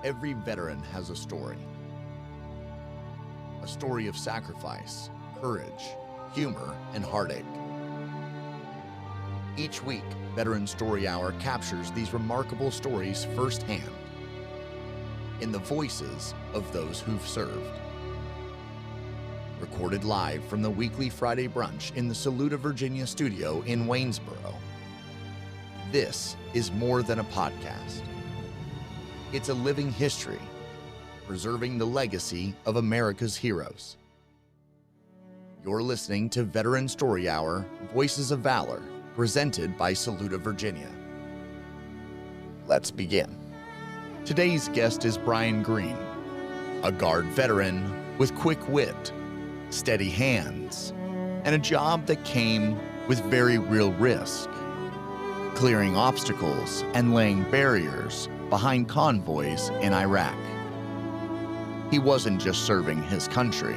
Every veteran has a story of sacrifice, courage, humor, and heartache. Each week, Veteran Story Hour captures these remarkable stories firsthand in the voices of those who've served. Recorded live from the weekly Friday brunch in the Saluda, Virginia studio in Waynesboro. This is more than a podcast. It's a living history, preserving the legacy of America's heroes. You're listening to Veteran Story Hour, Voices of Valor, presented by Saluda, Virginia. Let's begin. Today's guest is Brian Green, a Guard veteran with quick wit, steady hands, and a job that came with very real risk, clearing obstacles and laying barriers behind convoys in Iraq. He wasn't just serving his country.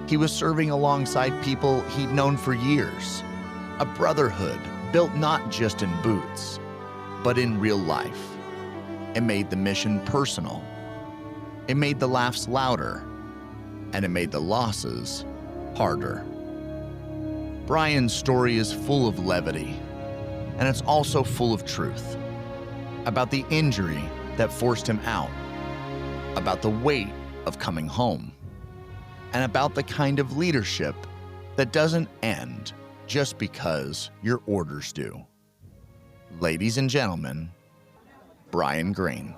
He was serving alongside people he'd known for years, a brotherhood built not just in boots, but in real life. It made the mission personal. It made the laughs louder, and it made the losses harder. Brian's story is full of levity, and it's also full of truth. About the injury that forced him out, about the weight of coming home, and about the kind of leadership that doesn't end just because your orders do. Ladies and gentlemen, Brian Green.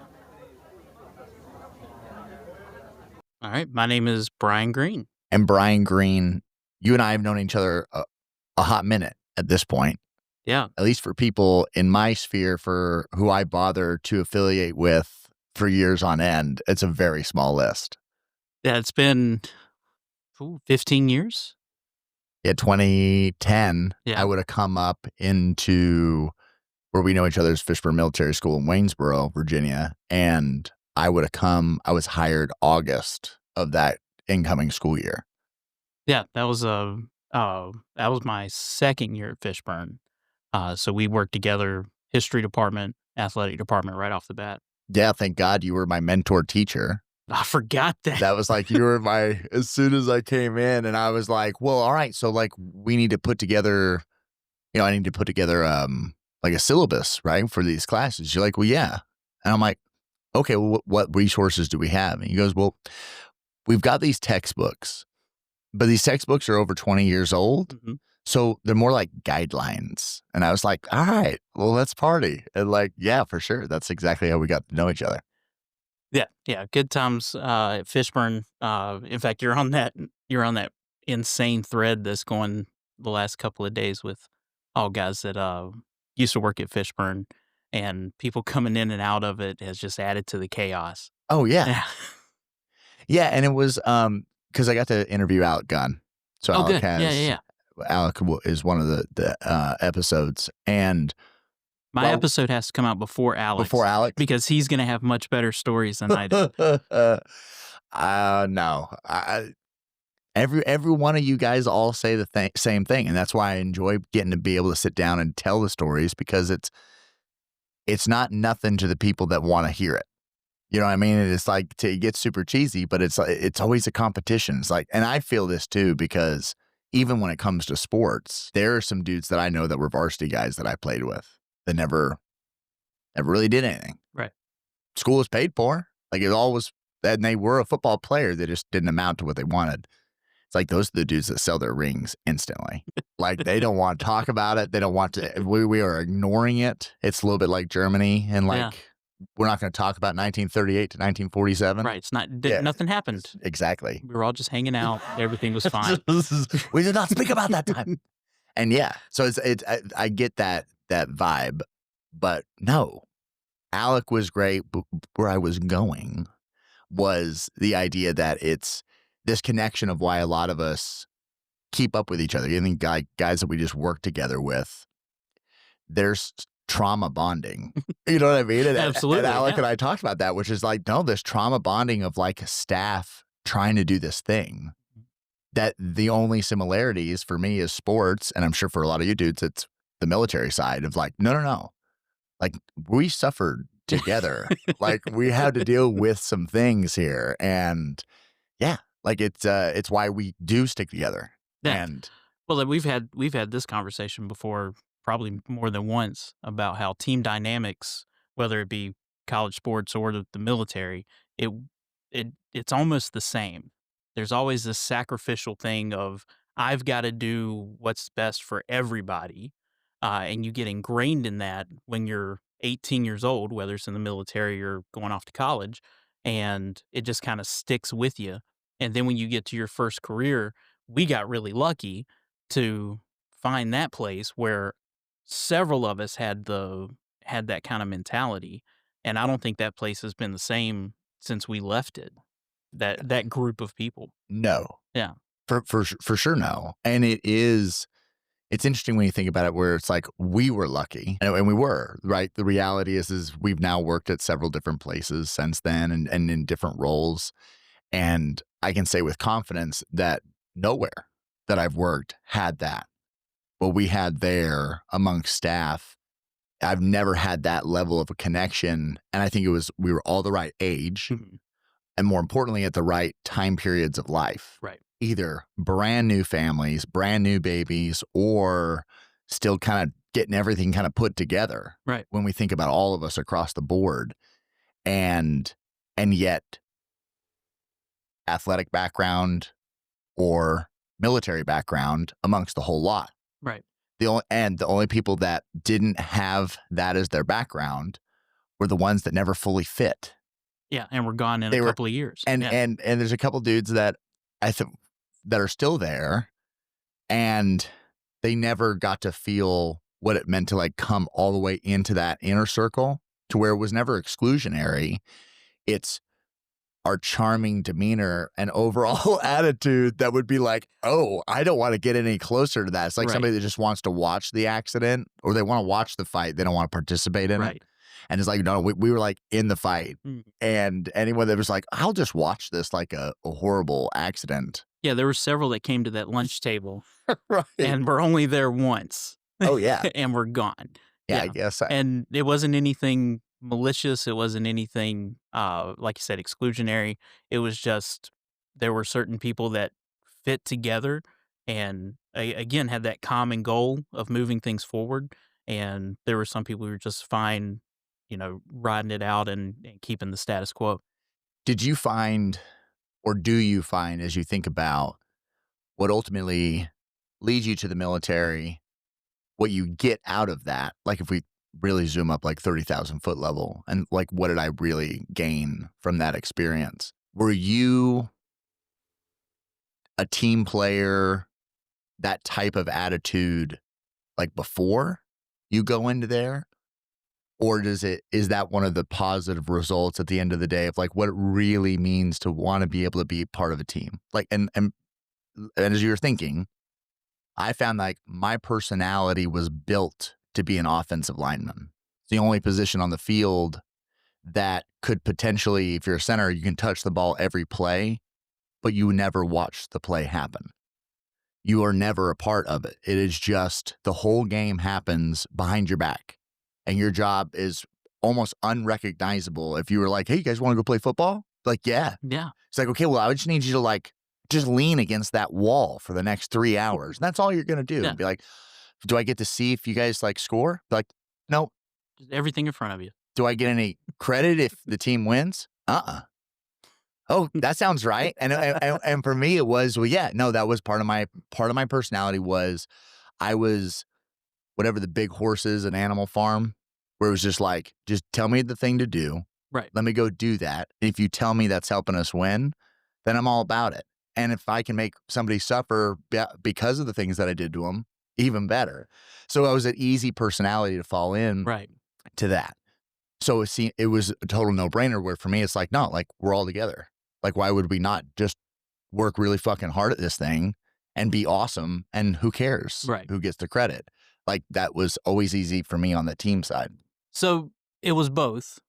All right, my name is Brian Green. And Brian Green, you and I have known each other a hot minute at this point. Yeah. At least for people in my sphere, for who I bother to affiliate with for years on end, it's a very small list. Yeah, it's been 15 years. Yeah, 2010, Yeah. I would have come up into where we know each other's Fishburne Military School in Waynesboro, Virginia. And I was hired August of that incoming school year. Yeah, that was my second year at Fishburne. So we worked together, history department, athletic department right off the bat. Yeah, thank God you were my mentor teacher. I forgot that. That was like, you were as soon as I came in, and I was like, well, all right, so like we need to put together, I need to put together like a syllabus, right, for these classes. You're like, well, yeah. And I'm like, okay, well, what resources do we have? And he goes, well, we've got these textbooks, but these textbooks are over 20 years old. Mm-hmm. So they're more like guidelines. And I was like, all right, well, let's party. And like, yeah, for sure. That's exactly how we got to know each other. Yeah, good times at Fishburne. In fact, you're on that insane thread that's going the last couple of days with all guys that used to work at Fishburne, and people coming in and out of it has just added to the chaos. Oh, yeah. Yeah, and it was because I got to interview Alec Gunn. So Alec good. Yeah. Alec is one of the episodes, and my episode has to come out before Alex. Before Alex? Because he's going to have much better stories than I do. No. Every one of you guys all say the same thing, and that's why I enjoy getting to be able to sit down and tell the stories, because it's not nothing to the people that want to hear it. You know what I mean? It's like, it gets super cheesy, but it's always a competition. It's like, and I feel this too, because even when it comes to sports, there are some dudes that I know that were varsity guys that I played with that never really did anything. Right. School was paid for. Like, it all was, and they were a football player. They just didn't amount to what they wanted. It's like, those are the dudes that sell their rings instantly. Like, they don't want to talk about it. They don't want to, we are ignoring it. It's a little bit like Germany, and like, we're not going to talk about 1938 to 1947. Right. It's not, nothing happened. Exactly. We were all just hanging out. Everything was fine. We did not speak about that time. And yeah, so I get that vibe, but no, Alec was great. But where I was going was the idea that it's this connection of why a lot of us keep up with each other. Even guys that we just work together with, there's trauma bonding. You know what I mean? And, Absolutely. And Alec and I talked about that, which is like, no, this trauma bonding of like a staff trying to do this thing, that the only similarities for me is sports. And I'm sure for a lot of you dudes, it's the military side of like, no. Like, we suffered together. Like, we had to deal with some things here, and yeah, like it's why we do stick together. Yeah. And Well, we've had this conversation before, probably more than once, about how team dynamics, whether it be college sports or the military, it it's almost the same. There's always this sacrificial thing of I've got to do what's best for everybody, and you get ingrained in that when you're 18 years old, whether it's in the military or going off to college, and it just kind of sticks with you. And then when you get to your first career, we got really lucky to find that place where several of us had that kind of mentality, and I don't think that place has been the same since we left it. That group of people. no, Yeah. for sure, no. And it's interesting when you think about it, where it's like we were lucky, and we were, right? The reality is we've now worked at several different places since then, and in different roles. And I can say with confidence that nowhere that I've worked had that. What we had there amongst staff, I've never had that level of a connection. And I think we were all the right age, Mhm. and more importantly, at the right time periods of life. Right. Either brand new families, brand new babies, or still kind of getting everything kind of put together. Right. When we think about all of us across the board, and yet athletic background or military background amongst the whole lot. Right. The only people that didn't have that as their background were the ones that never fully fit. Yeah, and we're gone in They a were- couple of years. And Yeah. and there's a couple dudes that I think that are still there, and they never got to feel what it meant to like come all the way into that inner circle, to where it was never exclusionary. It's our charming demeanor and overall attitude that would be like, oh, I don't want to get any closer to that. It's like Right. somebody that just wants to watch the accident, or they want to watch the fight. They don't want to participate in Right. it. And it's like, no, we were like in the fight. Mm. And anyone that was like, I'll just watch this like a horrible accident. Yeah, there were several that came to that lunch table Right. and we're only there once. Oh, yeah. And we're gone. Yeah, Yeah. I guess. And it wasn't anything malicious. It wasn't anything, like you said, exclusionary. It was just there were certain people that fit together and again had that common goal of moving things forward. And there were some people who were just fine, riding it out and keeping the status quo. Did you find, or do you find, as you think about what ultimately leads you to the military, what you get out of that? Like, if we really zoom up like 30,000 foot level, and like, what did I really gain from that experience? Were you a team player, that type of attitude, like before you go into there? Or is that one of the positive results at the end of the day of like what it really means to want to be able to be part of a team? Like, and as you were thinking, I found like my personality was built to be an offensive lineman. It's the only position on the field that could potentially, if you're a center, you can touch the ball every play, but you never watch the play happen. You are never a part of it. It is just the whole game happens behind your back. And your job is almost unrecognizable. If you were like, hey, you guys want to go play football? Like, yeah. Yeah. It's like, okay, well, I just need you to like, just lean against that wall for the next 3 hours. That's all you're going to do. Yeah. And be like, do I get to see if you guys like score? Like, no. Just everything in front of you. Do I get any credit if the team wins? Oh, that sounds right. And for me, it was, well, yeah, no, that was part of my personality was I was whatever the big horse is at Animal Farm, where it was just like, just tell me the thing to do. Right. Let me go do that. If you tell me that's helping us win, then I'm all about it. And if I can make somebody suffer because of the things that I did to them, even better. So I was an easy personality to fall in Right. to that. So it was a total no-brainer, where for me, it's like, no, like we're all together. Like, why would we not just work really fucking hard at this thing and be awesome? And who cares? Right. Who gets the credit? Like, that was always easy for me on the team side. So it was both,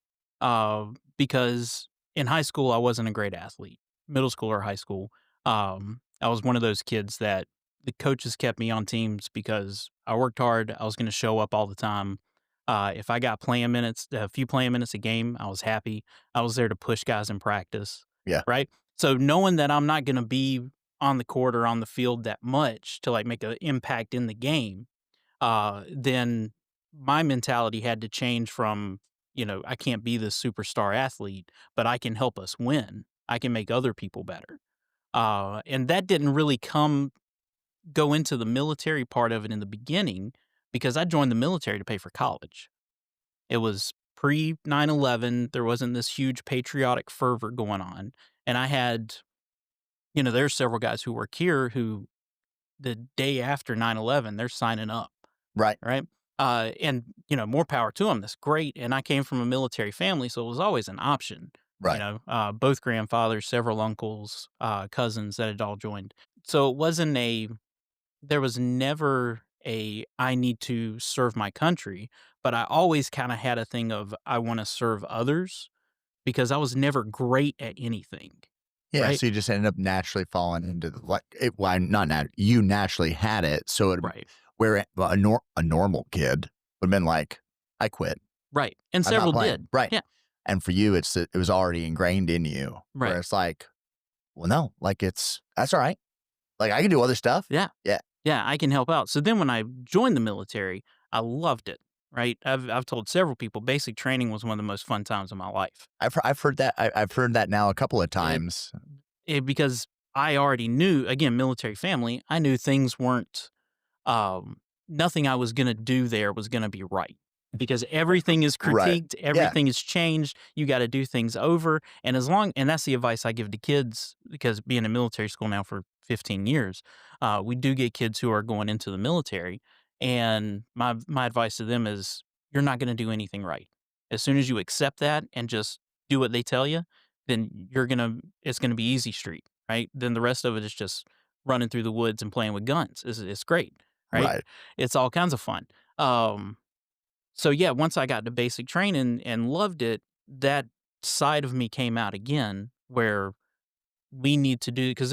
because in high school, I wasn't a great athlete. Middle school or high school, I was one of those kids that the coaches kept me on teams because I worked hard. I was going to show up all the time. If I got playing minutes, a few playing minutes a game, I was happy. I was there to push guys in practice. Yeah. Right. So knowing that I'm not going to be on the court or on the field that much to like make an impact in the game, then my mentality had to change from, I can't be the superstar athlete, but I can help us win. I can make other people better. And that didn't really go into the military part of it in the beginning because I joined the military to pay for college. It was pre 9/11. There wasn't this huge patriotic fervor going on. And I had, there's several guys who work here who the day after 9/11, they're signing up. Right. Right. And, more power to them. That's great. And I came from a military family, so it was always an option. Right. Both grandfathers, several uncles, cousins that had all joined. So there was never I need to serve my country, but I always kind of had a thing of I want to serve others because I was never great at anything. Yeah. Right? So you just ended up naturally falling into you naturally had it. So Right. where a normal kid would have been like, I quit. Right. And I'm not several playing. did. Right. Yeah. And for you, it was already ingrained in you. Right. Where it's like, well, no, like that's all right. Like I can do other stuff. Yeah. Yeah. Yeah, I can help out. So then when I joined the military, I loved it, right? I've told several people basic training was one of the most fun times of my life. I've heard that. I've heard that now a couple of times. Because I already knew, again, military family, I knew things weren't, nothing I was going to do there was going to be right. Because everything is critiqued, everything is changed. You got to do things over. And and that's the advice I give to kids, because being in military school now for 15 years, we do get kids who are going into the military. And my advice to them is you're not going to do anything right. As soon as you accept that and just do what they tell you, then it's going to be easy street, right? Then the rest of it is just running through the woods and playing with guns. It's great, right? It's all kinds of fun. So yeah, once I got to basic training and loved it, that side of me came out again where we need to do, because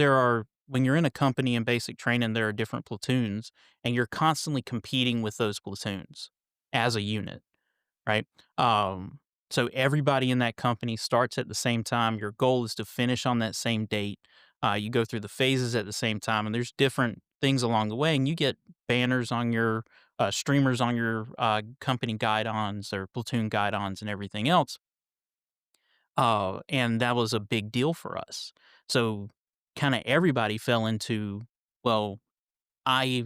when you're in a company in basic training, there are different platoons and you're constantly competing with those platoons as a unit, right? So everybody in that company starts at the same time. Your goal is to finish on that same date. You go through the phases at the same time, and there's different things along the way, and you get banners on your streamers on your company guidons or platoon guidons and everything else. And that was a big deal for us. So kind of everybody fell into, well, I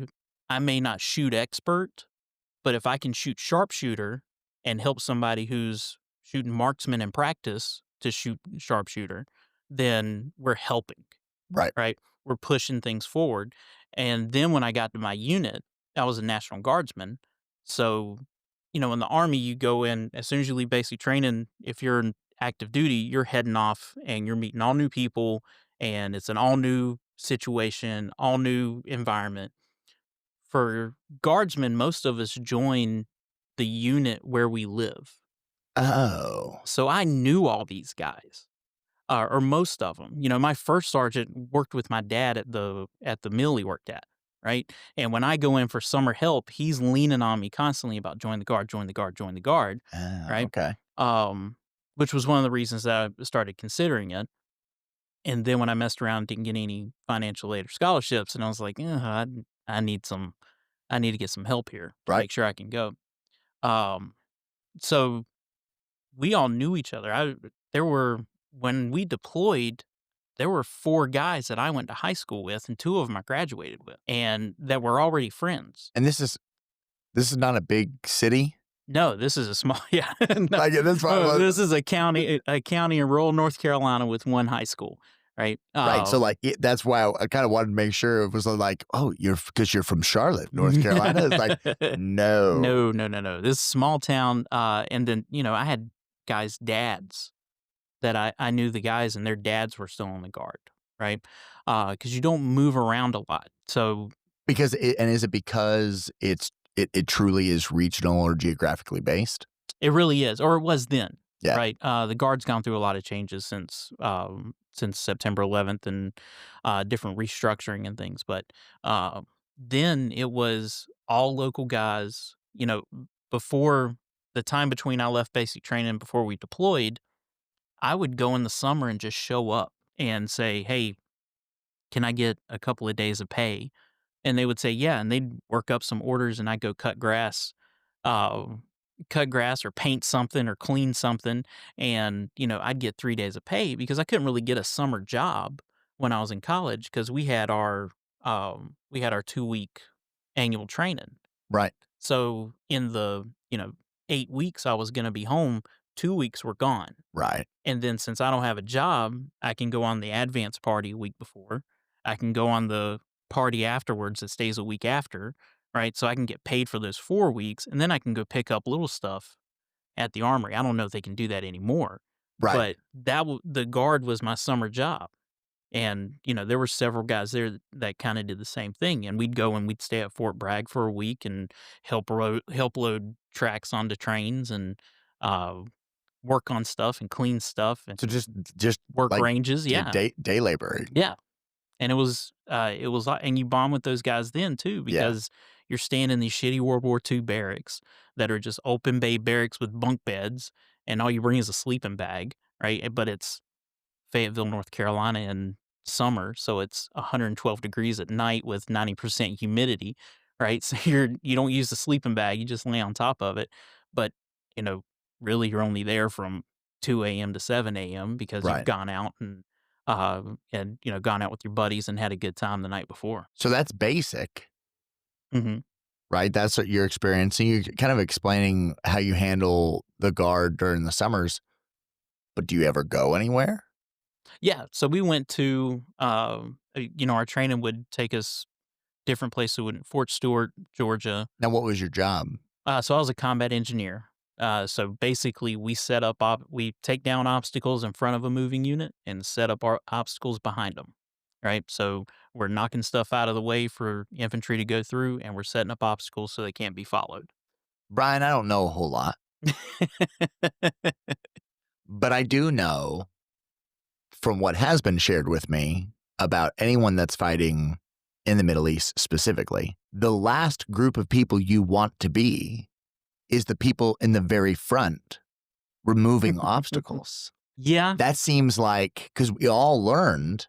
may not shoot expert, but if I can shoot sharpshooter and help somebody who's shooting marksman in practice to shoot sharpshooter, then we're helping. Right. Right. We're pushing things forward. And then when I got to my unit, I was a National Guardsman. So, in the Army, you go in, as soon as you leave basic training, if you're in active duty, you're heading off and you're meeting all new people, and it's an all new situation, all new environment. For Guardsmen, most of us join the unit where we live. Oh. So I knew all these guys. Or most of them. My first sergeant worked with my dad at the mill he worked at, right? And when I go in for summer help, he's leaning on me constantly about join the guard, join the guard, join the guard, right? Okay. Which was one of the reasons that I started considering it. And then when I messed around, didn't get any financial aid or scholarships, and I was like, I need to get some help here to make sure I can go. So we all knew each other. When we deployed, there were 4 guys that I went to high school with, and 2 of them I graduated with, and that were already friends. And this is not a big city? No, this is a small, yeah. No, this is a county in rural North Carolina with 1 high school, right? Right. So that's why I kind of wanted to make sure it was like, oh, because you're from Charlotte, North Carolina. It's like, no. No. This is a small town. And then, I had guys' dads that I knew the guys, and their dads were still on the guard, right? Because you don't move around a lot. So is it because it truly is regional or geographically based? It really is, or it was then. Yeah. Right. The guard's gone through a lot of changes since September 11th and different restructuring and things. But then it was all local guys. Before the time between I left basic training and before we deployed, I would go in the summer and just show up and say, "Hey, can I get a couple of days of pay?" And they would say, "Yeah," and they'd work up some orders, and I'd go uh, cut grass or paint something or clean something, and, I'd get 3 days of pay because I couldn't really get a summer job when I was in college because we had our 2-week annual training. Right. So in the, 8 weeks I was gonna be home, 2 weeks were gone. Right. And then since I don't have a job, I can go on the advance party a week before. I can go on the party afterwards that stays a week after, right? So I can get paid for those 4 weeks, and then I can go pick up little stuff at the armory. I don't know if they can do that anymore, Right. but the guard was my summer job. And, there were several guys there that kinda did the same thing, and we'd go and we'd stay at Fort Bragg for a week and help load tracks onto trains and, uh, work on stuff and clean stuff and So just work like ranges, yeah. day labor. Yeah, and it was and you bond with those guys then too Yeah. because you're staying in these shitty World War II barracks that are just open bay barracks with bunk beds, and all you bring is a sleeping bag, right? But it's Fayetteville, North Carolina in summer, so it's 112 degrees at night with 90% humidity, right? So you don't use the sleeping bag, you just lay on top of it. But, you know, really you're only there from 2 a.m. to 7 a.m. because you've Right. gone out and gone out with your buddies and had a good time the night before. So that's basic, Mhm. right? That's what you're experiencing. You're kind of explaining how you handle the guard during the summers. But do you ever go anywhere? Yeah, so we went to, our training would take us different places. We went to Fort Stewart, Georgia. Now, what was your job? So I was a combat engineer. So basically, we take down obstacles in front of a moving unit and set up our obstacles behind them. Right. So we're knocking stuff out of the way for infantry to go through, and we're setting up obstacles so they can't be followed. Brian, I don't know a whole lot, but I do know from what has been shared with me about anyone that's fighting in the Middle East specifically, the last group of people you want to be is the people in the very front removing obstacles. Yeah. That seems like, because we all learned,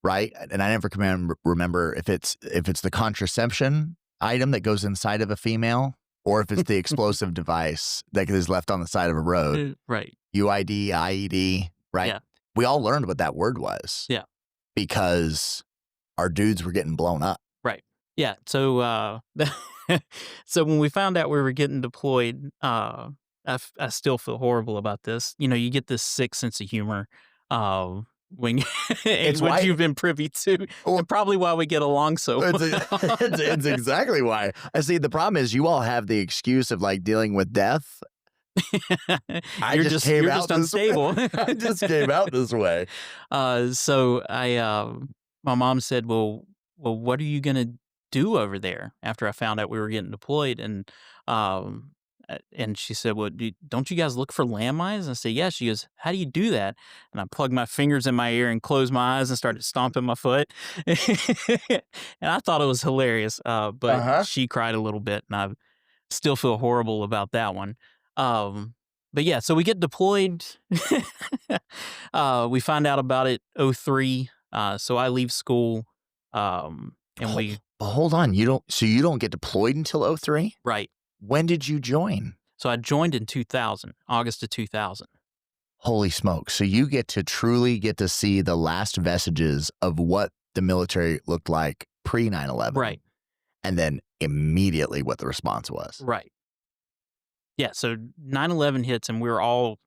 right? And I never can remember if it's the contraception item that goes inside of a female or if it's the explosive device that is left on the side of a road. Right. UID, IED, right? Yeah. We all learned what that word was. Yeah. Because our dudes were getting blown up. Right. Yeah. So, so when we found out we were getting deployed, I still feel horrible about this. You get this sick sense of humor when It's what why you've been privy to, and probably why we get along so well. it's exactly why. I see. The problem is you all have the excuse of like dealing with death. You're just unstable. I just came out this way. So my mom said, well, what are you gonna do over there? After I found out we were getting deployed, and she said, well, don't you guys look for landmines? And I said, yeah. She goes, how do you do that? And I plugged my fingers in my ear and closed my eyes and started stomping my foot. And I thought it was hilarious, but she cried a little bit, and I still feel horrible about that one. But yeah, so we get deployed. We find out about it 03. So I leave school, and But hold on, you don't get deployed until 03? Right. When did you join? So I joined in 2000, August of 2000. Holy smoke. So you truly get to see the last vestiges of what the military looked like pre 9/11. Right. And then immediately what the response was. Right. Yeah, so 9/11 hits, and we all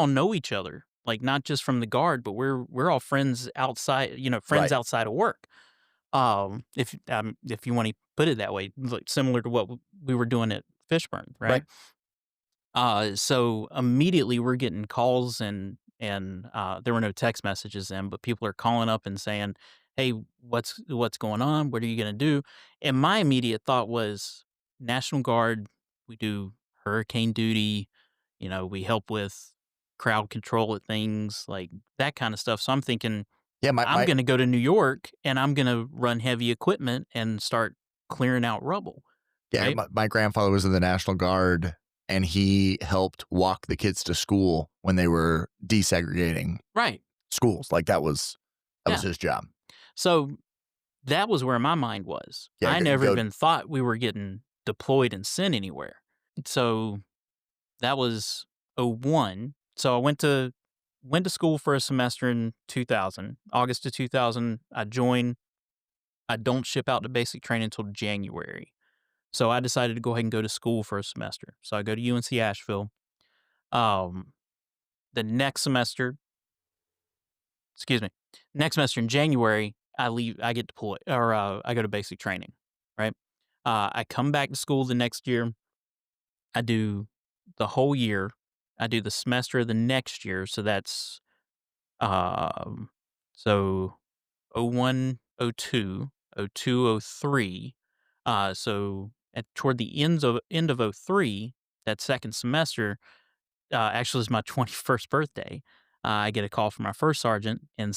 know each other, like not just from the guard, but we're all friends outside, Right. outside of work. If you want to put it that way, like similar to what we were doing at Fishburne, right? So immediately we're getting calls and there were no text messages then, but people are calling up and saying, "Hey, what's going on? What are you going to do?" And my immediate thought was National Guard. We do hurricane duty. We help with crowd control at things like that kind of stuff. So I'm thinking, Yeah, I'm going to go to New York and I'm going to run heavy equipment and start clearing out rubble. Yeah, right? my grandfather was in the National Guard, and he helped walk the kids to school when they were desegregating Right. schools. Like that was Yeah. his job. So that was where my mind was. Yeah, I never go even thought we were getting deployed and sent anywhere. So that was '01. So I went to school for a semester in 2000. August of 2000, I joined. I don't ship out to basic training until January. So I decided to go ahead and go to school for a semester. So I go to UNC Asheville. Um, the next semester, excuse me, next semester in January, I leave. I get deployed, or I go to basic training. Right. I come back to school the next year. I do the whole year. I do the semester of the next year. So that's um, so '01, '02, '02, '03. So toward the end of '03, that second semester, actually is my 21st birthday. I get a call from my first sergeant and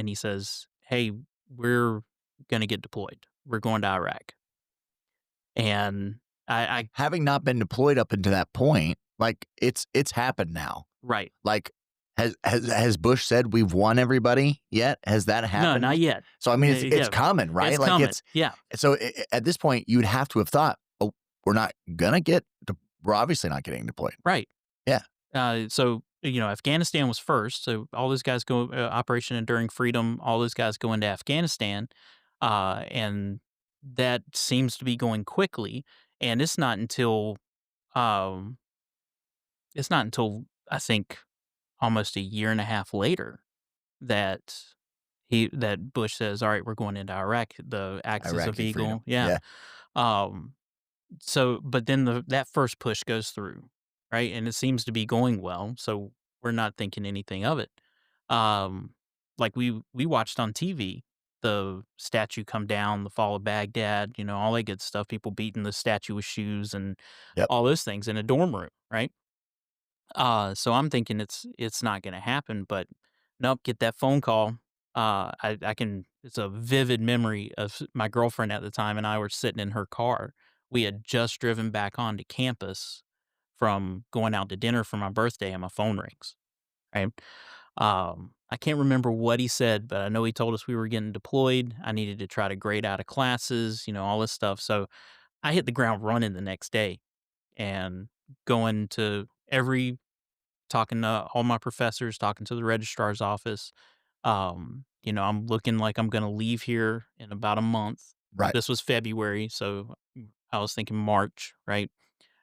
he says, "Hey, we're gonna get deployed. We're going to Iraq." And I Having not been deployed up until that point, like it's happened now. right. Like has Bush said we've won everybody yet? Has that No, happened? not yet. So I mean, Yeah, it's coming, right? It's like coming. Yeah. so at this point, you'd have to have thought, oh, we're not gonna get. We're obviously not getting deployed. Right. Yeah. So, Afghanistan was first. So all those guys go, Operation Enduring Freedom, all those guys go into Afghanistan. And that seems to be going quickly. And um, it's not until I think almost a year and a half later that Bush says, "All right, we're going into Iraq." The Axis of Iraqi Eagle. freedom. Yeah. Um, So, but then that first push goes through, right? And it seems to be going well. So we're not thinking anything of it. Um, like we watched on TV the statue come down, the fall of Baghdad, all that good stuff. People beating the statue with shoes and Yep. all those things in a dorm room, right? So I'm thinking it's not going to happen, but nope. Get that phone call. I can. It's a vivid memory of my girlfriend at the time and I were sitting in her car. We had just driven back onto campus from going out to dinner for my birthday, and my phone rings. Right. I can't remember what he said, but I know he told us we were getting deployed. I needed to try to grade out of classes, all this stuff. So I hit the ground running the next day and going to talking to all my professors, talking to the registrar's office. I'm looking like I'm going to leave here in about a month. Right. This was February, so I was thinking March, right?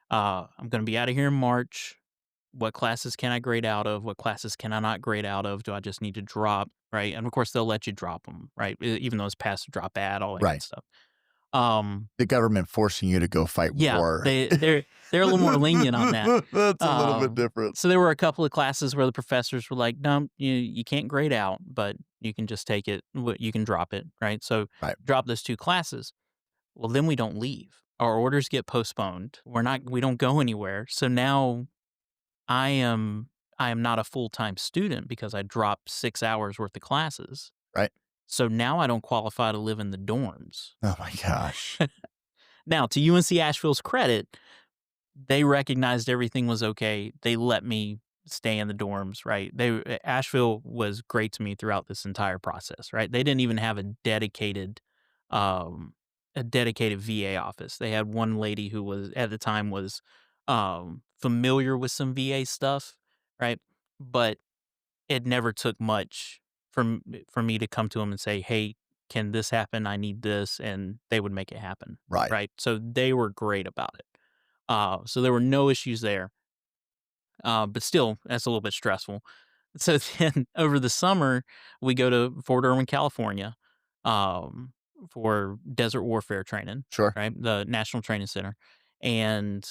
I'm going to be out of here in March. What classes can I grade out of? What classes can I not grade out of? Do I just need to drop, right? And of course, they'll let you drop them, right? Even though it's pass, drop, add, all that good Right. stuff. The government forcing you to go fight Yeah, war. they're a little more lenient on that. That's a little bit different. So there were a couple of classes where the professors were like, "No, you can't grade out, but you can just take it. You can drop it, right?" So Right. drop those two classes. Well, then we don't leave. Our orders get postponed. We don't go anywhere. So now I am not a full-time student because I dropped 6 hours worth of classes. Right. So now I don't qualify to live in the dorms. Oh my gosh. Now, to UNC Asheville's credit, they recognized everything was okay. They let me stay in the dorms, right? Asheville was great to me throughout this entire process, right? They didn't even have a dedicated VA office. They had one lady who was at the time was familiar with some VA stuff, right? But it never took much for me to come to them and say, "Hey, can this happen? I need this," and they would make it happen. Right. Right. So they were great about it. So there were no issues there. But still, that's a little bit stressful. So then over the summer, we go to Fort Irwin, California, for desert warfare training. Sure. Right. The National Training Center. And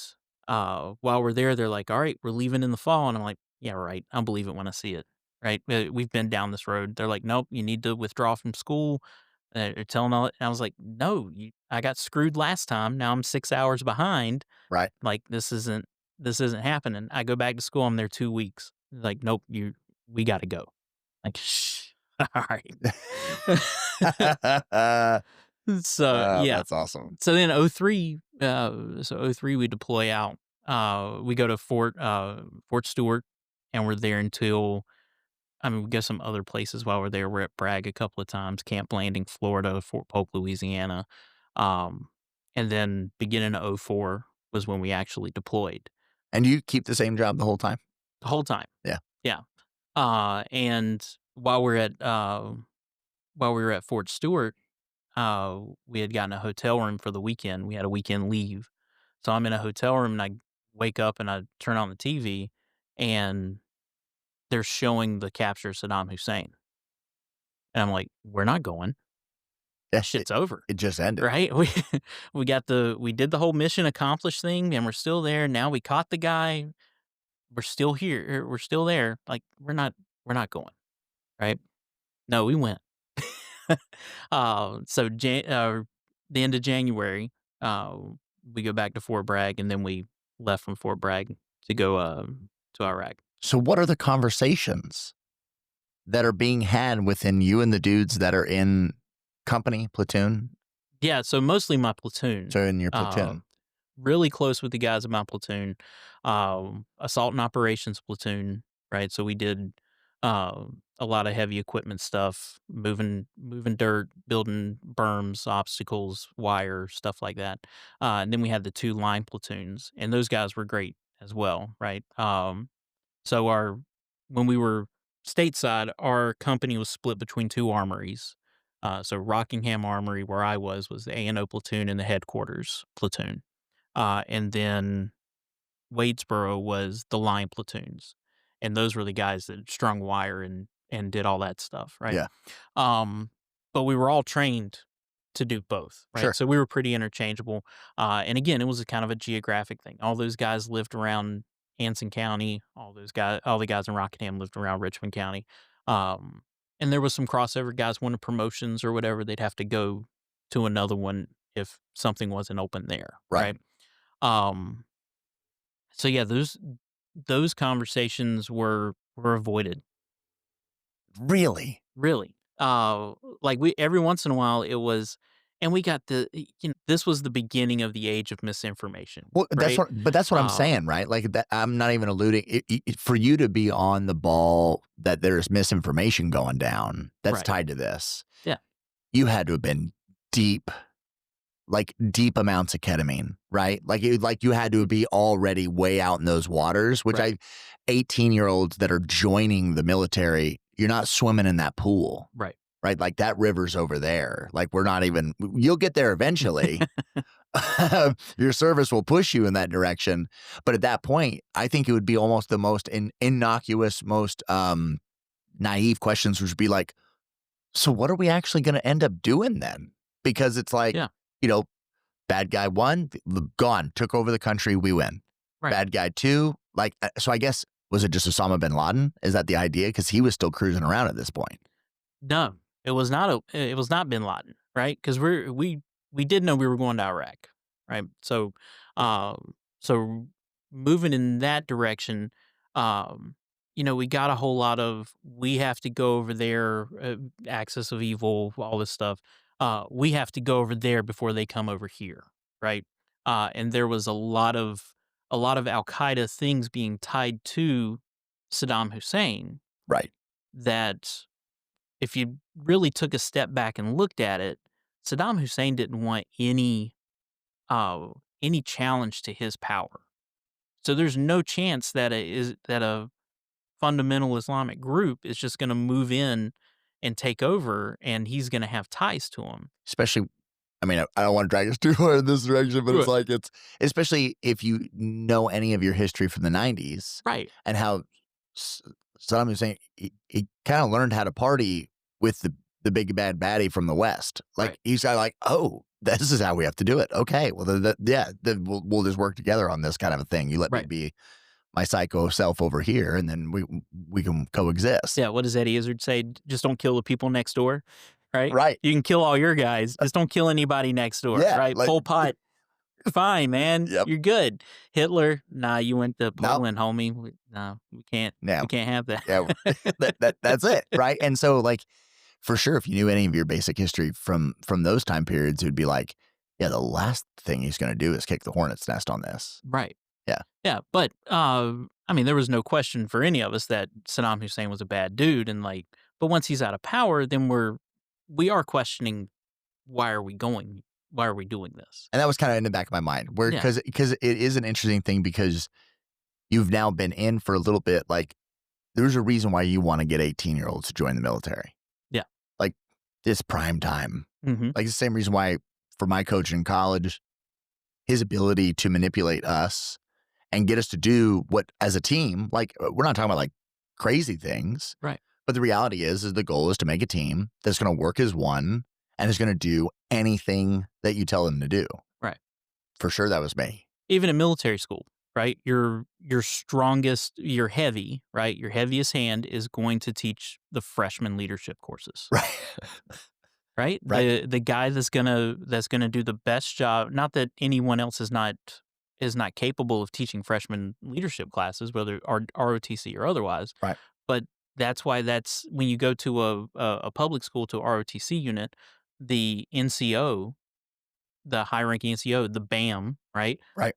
while we're there, they're like, "All right, we're leaving in the fall." And I'm like, "Yeah, right. I'll believe it when I see it." Right. We've been down this road. They're like, "Nope, you need to withdraw from school." They're telling all, and I was like, "No, I got screwed last time. Now I'm 6 hours behind. Right. Like this isn't happening." I go back to school. I'm there 2 weeks. Like, "Nope, we got to go." Like, shh. All right. So yeah, That's awesome. so then '03, so '03 we deploy out. We go to Fort Stewart, and we're there until we go some other places while we're there. We're at Bragg a couple of times, Camp Landing, Florida, Fort Polk, Louisiana. Um, and then beginning of '04 was when we actually deployed. And you keep the same job the whole time? The whole time. Yeah. Yeah. And while we were at Fort Stewart, we had gotten a hotel room for the weekend. We had a weekend leave. So I'm in a hotel room and I wake up and I turn on the TV and they're showing the capture of Saddam Hussein. And I'm like, we're not going. Yeah, Shit's over. It just ended. Right? We did the whole mission accomplished thing and we're still there. Now we caught the guy. We're still here. We're still there. Like we're not going. Right? No, we went. So the end of January, we go back to Fort Bragg, and then we left from Fort Bragg to go to Iraq. So what are the conversations that are being had within you and the dudes that are in company, platoon? Yeah, so mostly my platoon. So in your platoon. Really close with the guys in my platoon. Assault and operations platoon, right? So we did a lot of heavy equipment stuff, moving dirt, building berms, obstacles, wire, stuff like that. And then we had the 2 line platoons, and those guys were great as well, right? So when we were stateside, our company was split between 2 armories. So Rockingham Armory, where I was the A&O platoon and the headquarters platoon. And then Wadesboro was the line platoons. And those were the guys that strung wire and did all that stuff, right? Yeah. But we were all trained to do both, right? Sure. So we were pretty interchangeable. And again, it was a kind of a geographic thing. All those guys lived around Anson County. All the guys in Rockingham lived around Richmond County. And there was some crossover. Guys wanted promotions or whatever. They'd have to go to another one if something wasn't open there, Right. So yeah, those conversations were avoided. Really? Really. Like every once in a while it was, and we got this was the beginning of the age of misinformation. Well, right? that's what I'm saying, right? Like that, I'm not even alluding for you to be on the ball that there's misinformation going down that's Right. tied to this. Yeah. You had to have been deep amounts of ketamine, right? Like you had to be already way out in those waters, which Right. 18-year-olds that are joining the military, you're not swimming in that pool. Right. Right? Like that river's over there. Like you'll get there eventually. Your service will push you in that direction. But at that point, I think it would be almost the most innocuous, most naive questions, which would be like, so what are we actually going to end up doing then? Because it's like, Yeah. Bad guy 1, gone, took over the country, we win. Right. Bad guy 2, like, so I guess, was it just Osama bin Laden? Is that the idea? Because he was still cruising around at this point. No, it was not bin Laden, right? Because we did know we were going to Iraq, right? So moving in that direction, we got a whole lot of, we have to go over there, axis of evil, all this stuff. We have to go over there before they come over here, right? And there was a lot of Al-Qaeda things being tied to Saddam Hussein, Right. that if you really took a step back and looked at it, Saddam Hussein didn't want any challenge to his power. So there's no chance that a fundamental Islamic group is just going to move in and take over, and he's going to have ties to them. Especially, I mean, I don't want to drag us too far in this direction, but it's like, especially if you know any of your history from the 90s. Right. And how Saddam Hussein, he kind of learned how to party with the big bad baddie from the West. Like, Right. he's like, oh, this is how we have to do it. Okay, well, then we'll just work together on this kind of a thing. You let me Right. be my psycho self over here, and then we can coexist. Yeah, what does Eddie Izzard say? Just don't kill the people next door, right? Right. You can kill all your guys, just don't kill anybody next door, Yeah, right? like- Pol Pot, fine, man, Yep. you're good. Hitler, nah, you went to Nope. Poland, homie. No, we can't. Now, We can't have that. yeah, that's it, right? And so, like, for sure, if you knew any of your basic history from those time periods, it would be like, Yeah, the last thing he's going to do is kick the hornet's nest on this. Right. Yeah. Yeah. But, I mean, there was no question for any of us that Saddam Hussein was a bad dude. And like, but once he's out of power, then we are questioning, why are we going? Why are we doing this? And that was kind of in the back of my mind, where Yeah. because it is an interesting thing, because you've now been in for a little bit. Like, there's a reason why you want to get 18-year-olds to join the military. Yeah. Like, this prime time. Mm-hmm. Like, it's the same reason why for my coach in college, his ability to manipulate us and get us to do what as a team, like, we're not talking about like crazy things. Right. But the reality is the goal is to make a team that's going to work as one and is going to do anything that you tell them to do. Right. For sure, that was me. Even in military school, right? Your strongest, your heavy, right? Your heaviest hand is going to teach the freshman leadership courses. Right. Right? Right. The guy that's gonna do the best job. Not that anyone else is not capable of teaching freshman leadership classes, whether ROTC or otherwise. Right. But that's why that's when you go to a public school, to a ROTC unit, the NCO, the high ranking NCO, the BAM, right? Right.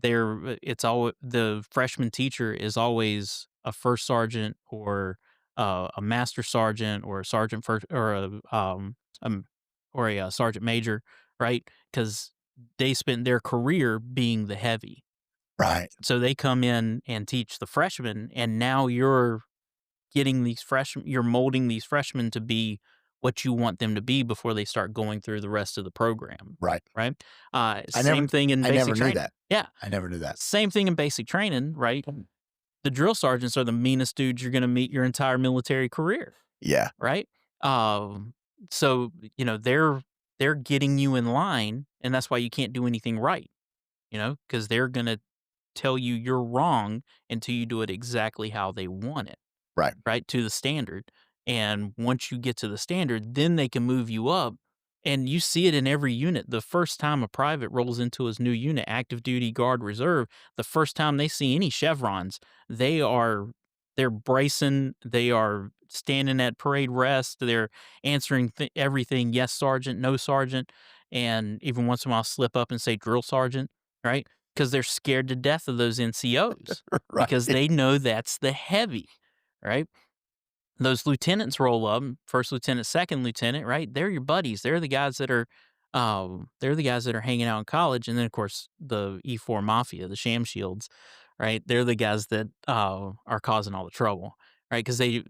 It's all the freshman teacher is always a first sergeant or a master sergeant or a sergeant first or a sergeant major, right? Because they spent their career being the heavy. Right. So they come in and teach the freshmen, and now you're getting these freshmen, you're molding these freshmen to be what you want them to be before they start going through the rest of the program. Right. Right. Same thing in I basic never training. knew that. Yeah. I never knew that. Same thing in basic training, right? The drill sergeants are the meanest dudes you're going to meet your entire military career. Yeah. Right. So, you know, they're getting you in line, and that's why you can't do anything right, you know, because they're going to tell you you're wrong until you do it exactly how they want it. Right. Right, to the standard. And once you get to the standard, then they can move you up. And you see it in every unit. The first time a private rolls into his new unit, active duty, guard, reserve, the first time they see any chevrons, they're bracing, they are standing at parade rest, they're answering everything, yes, sergeant, no, sergeant, and even once in a while slip up and say drill sergeant, right? Because they're scared to death of those NCOs Right. because they know that's the heavy. Right? Those lieutenants roll up, first lieutenant, second lieutenant, right? They're your buddies. They're the guys that are hanging out in college. And then of course the E4 mafia, the sham shields, right? They're the guys that are causing all the trouble, right? Because they've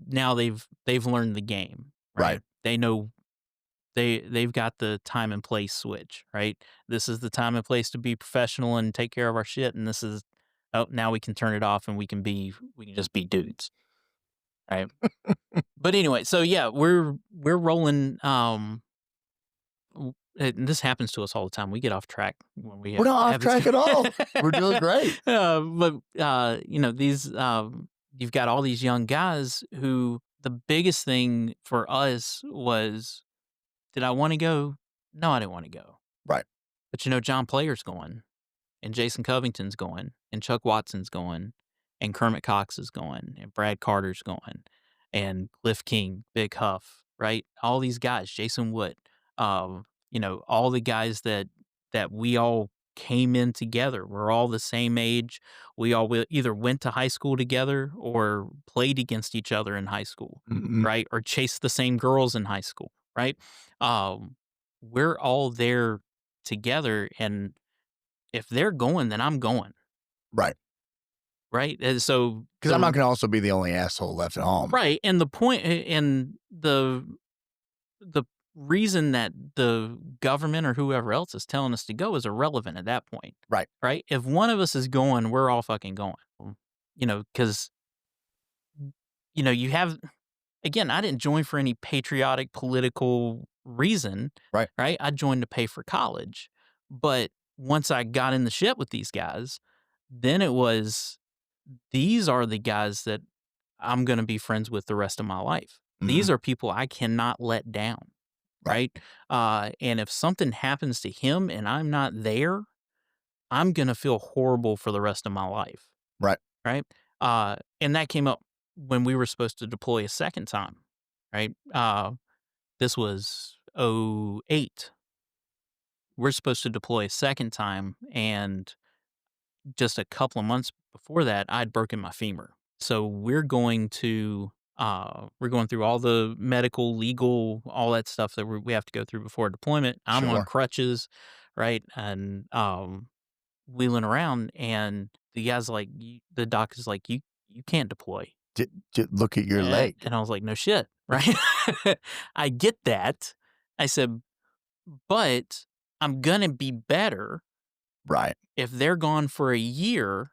learned the game. Right. They know they've got the time and place switch, right? This is the time and place to be professional and take care of our shit, and this is now we can turn it off and we can just be dudes. Right. But anyway, so yeah, we're rolling. And this happens to us all the time. We get off track when We're not off track at all. We're doing great. But you know, these you've got all these young guys who the biggest thing for us was, did I want to go? No, I didn't want to go. Right. But you know, John Player's going, and Jason Covington's going, and Chuck Watson's going, and Kermit Cox is going, and Brad Carter's going, and Cliff King, Big Huff, right? All these guys, Jason Wood, you know, all the guys that we all came in together. We're all the same age. We all either went to high school together or played against each other in high school, Mhm. right? Or chased the same girls in high school, right? We're all there together, and if they're going, then I'm going. Right. Right. And so, Because I'm not going to also be the only asshole left at home. right. And the point, and the reason that the government or whoever else is telling us to go is irrelevant at that point. Right. Right. If one of us is going, we're all fucking going. You know, because, you know, you have, again, I didn't join for any patriotic political reason. Right. Right. I joined to pay for college. But once I got in the shit with these guys, then it was, these are the guys that I'm going to be friends with the rest of my life. Mhm. These are people I cannot let down. Right. And if something happens to him and I'm not there, I'm going to feel horrible for the rest of my life. Right. Right. And that came up when we were supposed to deploy a second time. Right. This was 2008. we're supposed to deploy a second time, and just a couple of months before that, I'd broken my femur. So we're going through all the medical, legal, all that stuff that we have to go through before deployment. I'm on Sure. crutches, right? And wheeling around, and the guy's like, the doc is like, you can't deploy. Look at your leg. And I was like, no shit, right? I get that. I said, but I'm going to be better. Right. If they're gone for a year,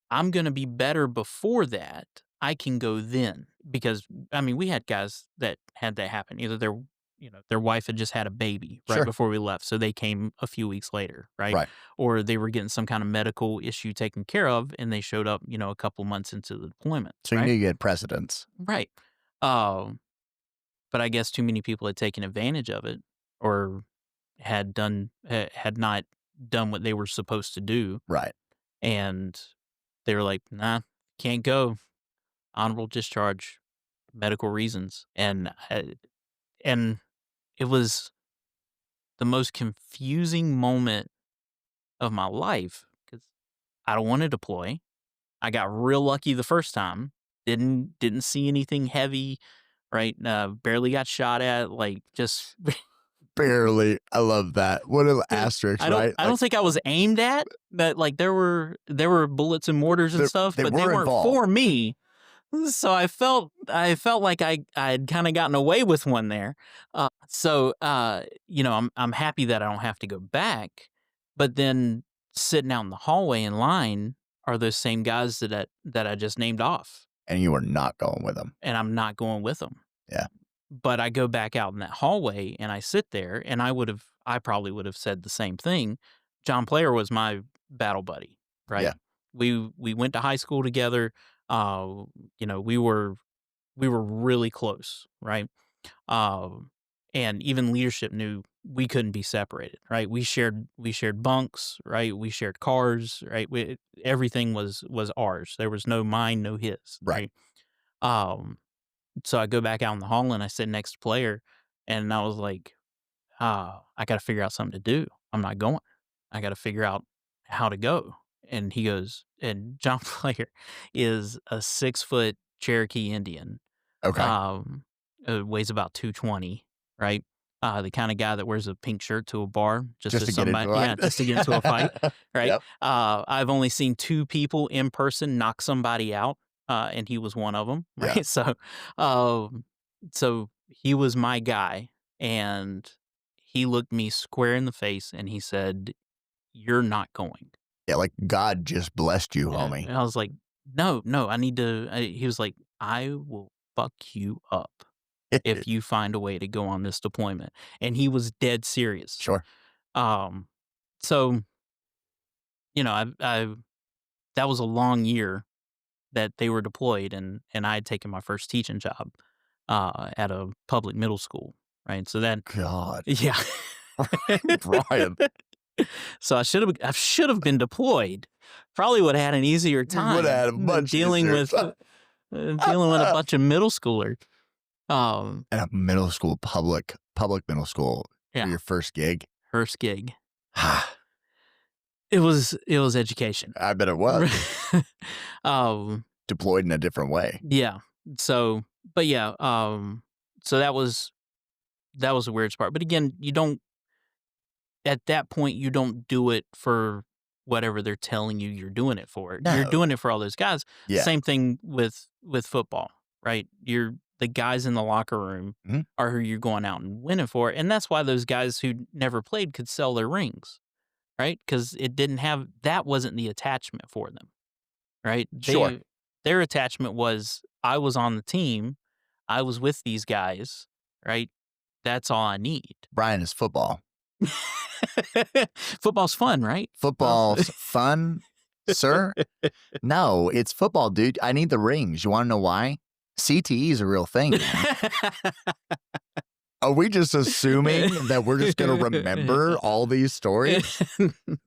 I'm going to be better before that. I can go then. Because, I mean, we had guys that had that happen. Either their wife had just had a baby right Sure. before we left, so they came a few weeks later, right? Right. Or they were getting some kind of medical issue taken care of, and they showed up, a couple months into the deployment. So you right? knew you had precedence. Right. But I guess too many people had taken advantage of it, or had not done what they were supposed to do. Right. And they were like, nah, can't go. Honorable discharge, medical reasons. And it was the most confusing moment of my life, because I don't want to deploy. I got real lucky the first time. Didn't see anything heavy, right? Barely got shot at, like just Barely. I love that. What an asterisk, right? I don't think I was aimed at, but like there were bullets and mortars and stuff, they but they were weren't involved. for me. So I felt like I'd kind of gotten away with one there. I'm happy that I don't have to go back. But then sitting out in the hallway in line are those same guys that I just named off, And you were not going with them. and I'm not going with them. Yeah. But I go back out in that hallway and I sit there, and I probably would have said the same thing. John Player was my battle buddy, right? Yeah. We went to high school together. We were really close, right? And even leadership knew we couldn't be separated, right? We shared bunks, right? We shared cars, right? Everything was ours. There was no mine, no his, Right. So I go back out in the hall and I sit next to Player, and I was like, I got to figure out something to do. I'm not going. I got to figure out how to go. And he goes, and John Player is a 6-foot Cherokee Indian. Okay. Weighs about 220, right? The kind of guy that wears a pink shirt to a bar just to get into it. just to get into a fight, right? Yep. I've only seen 2 people in person knock somebody out, and he was one of them, right? Yeah. So he was my guy, and he looked me square in the face and he said, "You're not going." Yeah, like God just blessed you, homie. And I was like, no, I need to. He was like, "I will fuck you up if you find a way to go on this deployment." And he was dead serious. Sure. So, I that was a long year that they were deployed, and I had taken my first teaching job at a public middle school, right? So that, God. yeah. Brian. So I should have been deployed. Probably would have had an easier time. Would have had a much dealing easier with time. dealing with a bunch of middle schoolers. And a middle school, public middle school Yeah. for your first gig. First gig. It was education. I bet it was. um, Deployed in a different way. yeah. So, but yeah. So that was the weirdest part. But again, at that point, you don't do it for whatever they're telling you you're doing it for. No. You're doing it for all those guys. Yeah. Same thing with football, right? The guys in the locker room Mhm. are who you're going out and winning for. And that's why those guys who never played could sell their rings, right? Because that wasn't the attachment for them, right? Sure. Their attachment was, I was on the team, I was with these guys, right? That's all I need. Brian, is football. Football's fun, right? Football's fun, sir? No, it's football, dude. I need the rings. You want to know why? CTE is a real thing, man. Are we just assuming that we're just going to remember all these stories?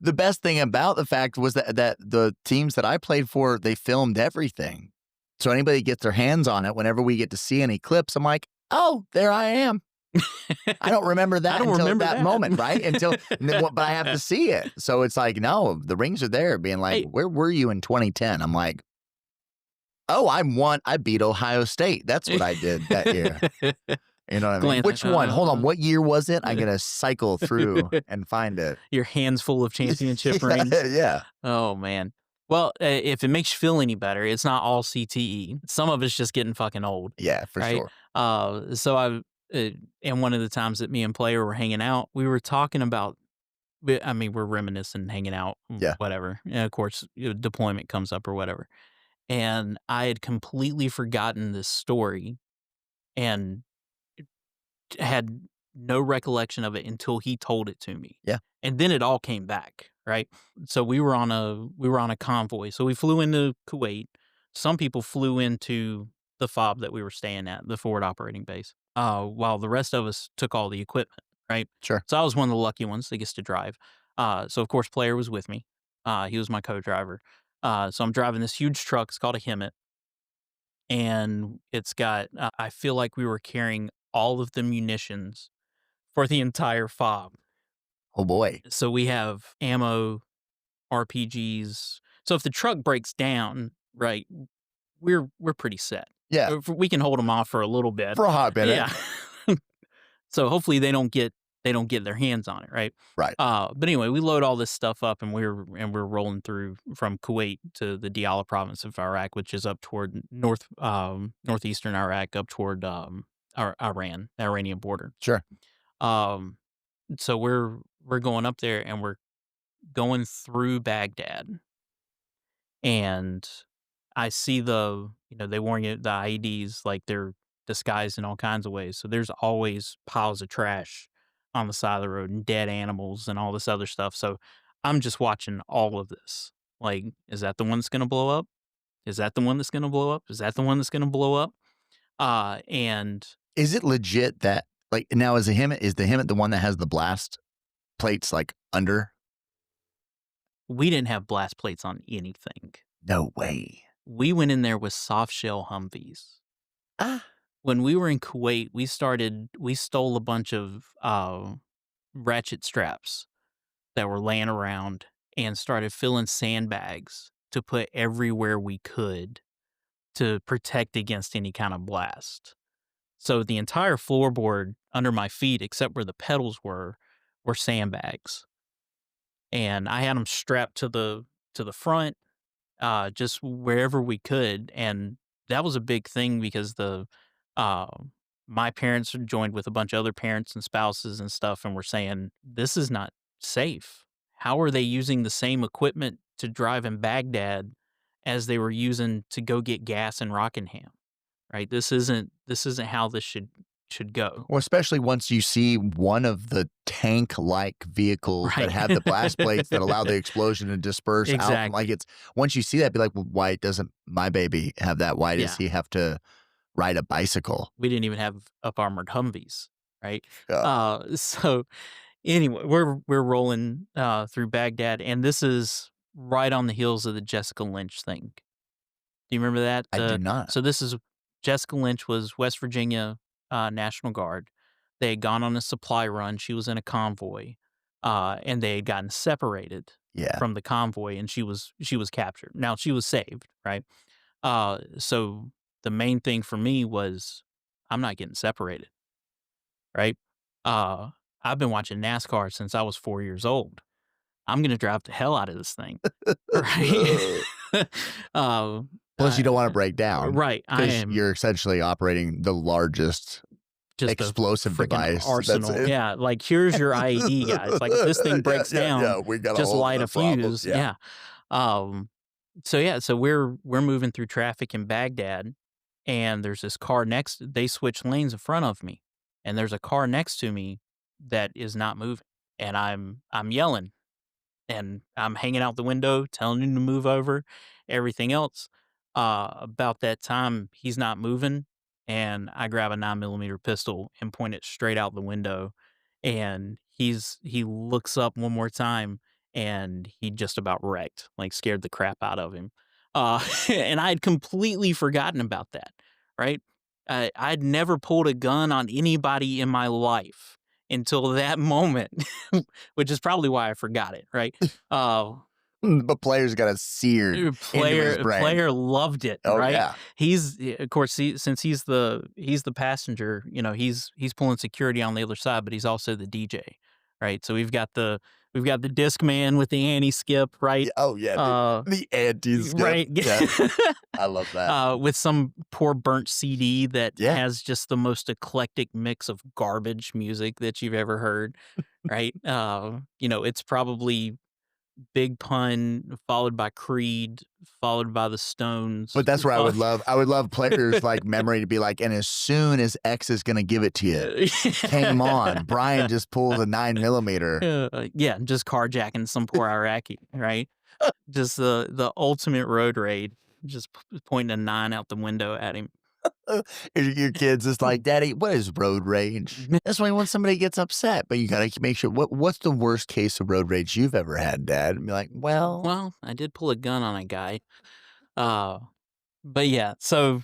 The best thing about the fact was that the teams that I played for, they filmed everything. So anybody gets their hands on it, whenever we get to see any clips, I'm like, oh, there I am. I don't remember that don't until remember that that. moment, right? But I have to see it. So it's like, no, the rings are there being like, Hey. where were you in 2010? I'm like, oh, I beat Ohio State. That's what I did that year. You know what I mean? Glenn, Which one? Hold on. What year was it? I got to cycle through and find it. Your hands full of championship rings. Yeah. Oh, man. Well, if it makes you feel any better, it's not all CTE. Some of it's just getting fucking old. Yeah, for right? sure. So and one of the times that me and Player were hanging out, we were talking about, we're reminiscing, hanging out, Yeah. whatever. And of course, deployment comes up or whatever. And I had completely forgotten this story and had no recollection of it until he told it to me. Yeah. And then it all came back, right? So we were on a convoy. So we flew into Kuwait. Some people flew into the FOB that we were staying at, the forward operating base, while the rest of us took all the equipment, right? Sure. So I was one of the lucky ones that gets to drive. So of course Player was with me. He was my co-driver. So I'm driving this huge truck. It's called a Hemet. And it's got, I feel like we were carrying all of the munitions for the entire FOB. Oh boy. So we have ammo, RPGs. So if the truck breaks down, right, we're pretty set. Yeah. We can hold them off for a little bit. For a hot minute. Yeah. So hopefully they don't get their hands on it, right? Right. But anyway, we load all this stuff up and we're rolling through from Kuwait to the Diyala province of Iraq, which is up toward northeastern Iraq, up toward Iran, the Iranian border. Sure. So we're going up there and we're going through Baghdad, and I see they warn you the IEDs, like they're disguised in all kinds of ways. So there's always piles of trash on the side of the road and dead animals and all this other stuff. So I'm just watching all of this. Like, is that the one that's going to blow up? Is that the one that's going to blow up? Is that the one that's going to blow up? And is it legit that, like, now is the Hemet the one that has the blast plates like under? We didn't have blast plates on anything. No way. We went in there with soft shell Humvees. When we were in Kuwait, we stole a bunch of ratchet straps that were laying around and started filling sandbags to put everywhere we could to protect against any kind of blast. So the entire floorboard under my feet, except where the pedals were sandbags. And I had them strapped to the front, just wherever we could. And that was a big thing because my parents joined with a bunch of other parents and spouses and stuff, and were saying, this is not safe. How are they using the same equipment to drive in Baghdad as they were using to go get gas in Rockingham? Right? This isn't how this should go. Well, especially once you see one of the tank-like vehicles that have the blast plates that allow the explosion to disperse out. Like, it's once you see that, be like, well, why doesn't my baby have that? Why does he have to ride a bicycle? We didn't even have up-armored Humvees, right? Yeah. So anyway, we're rolling through Baghdad, and this is right on the heels of the Jessica Lynch thing. Do you remember that? I do not. So this is Jessica Lynch was West Virginia National Guard. They had gone on a supply run. She was in a convoy, and they had gotten separated from the convoy, and she was captured. Now she was saved, right? So the main thing for me was I'm not getting separated, right? I've been watching NASCAR since I was 4 years old. I'm gonna drive the hell out of this thing, right? Plus, you don't want to break down, right? You're essentially operating the largest explosive device arsenal. Yeah, like here's your IED, guys. Like if this thing breaks down, we got just light a fuse. Yeah. So we're moving through traffic in Baghdad, and there's this car next. They switch lanes in front of me, and there's a car next to me that is not moving, and I'm yelling, and I'm hanging out the window, telling him to move over, everything else. About that time, he's not moving, and I grab a 9mm pistol and point it straight out the window, and he looks up one more time, and he just about wrecked, like scared the crap out of him. And I had completely forgotten about that, right? I'd never pulled a gun on anybody in my life until that moment, which is probably why I forgot it, right? But players got it seared into his brain. Player loved it, Oh right? yeah. He's of course since he's the passenger, he's pulling security on the other side, but he's also the DJ, right? So we've got the disc man with the anti-skip, right? Oh yeah, the anti-skip. Right. Yeah. I love that. With some poor burnt CD that Yeah. has just the most eclectic mix of garbage music that you've ever heard, right? It's probably Big Pun, followed by Creed, followed by the Stones. But that's what I would love. I would love players like memory to be like, and as soon as X is going to give it to you, came on, Brian just pulls a 9mm. Yeah, just carjacking some poor Iraqi, right? Just the ultimate road raid, just pointing a 9 out the window at him. Your kid's just like, Daddy, what is road rage? That's when somebody gets upset, but you got to make sure. What's the worst case of road rage you've ever had, Dad? And be like, well, I did pull a gun on a guy. But yeah, so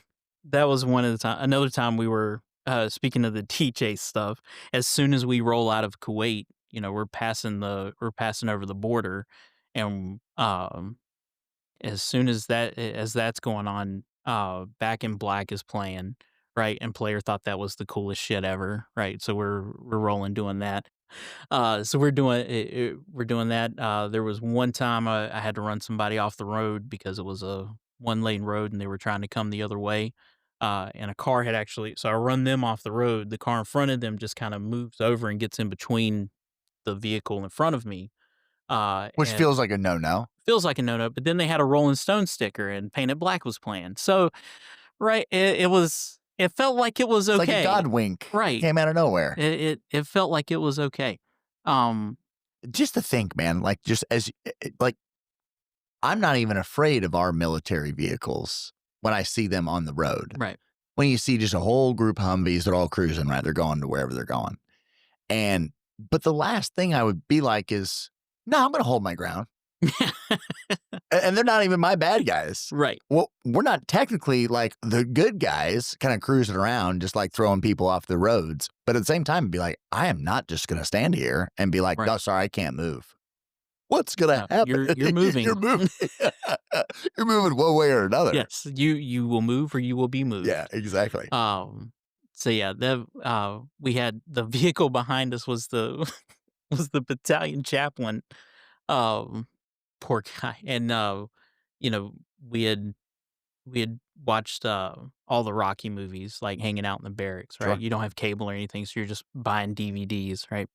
that was one of the time. Another time we were speaking of the DJ stuff. As soon as we roll out of Kuwait, we're passing over the border, and as soon as that's going on, Back in Black is playing, right? And player thought that was the coolest shit ever, right? So we're rolling doing that. So we're doing that. There was one time I had to run somebody off the road because it was a 1-lane road and they were trying to come the other way. And a car had so I run them off the road. The car in front of them just kind of moves over and gets in between the vehicle in front of me. Which feels like a no-no. Feels like a no-no, but then they had a Rolling Stone sticker and Painted Black was playing. So, right, it felt like it was okay. Like a God wink. Right. Came out of nowhere. It felt like it was okay. Just to think, man, like just as, like, I'm not even afraid of our military vehicles when I see them on the road. Right. When you see just a whole group of Humvees, they're all cruising, right? They're going to wherever they're going. But the last thing I would be like is, no, I'm going to hold my ground. And they're not even my bad guys. Right. Well, we're not technically like the good guys kind of cruising around, just like throwing people off the roads. But at the same time, be like, I am not just going to stand here and be like, no, sorry, I can't move. What's going to happen? You're moving. You're moving. You're moving one way or another. Yes. You will move or you will be moved. Yeah, exactly. So yeah, we had the vehicle behind us was the battalion chaplain. Poor guy. And we had watched all the Rocky movies, like hanging out in the barracks, right? Sure. You don't have cable or anything, so you're just buying DVDs, right?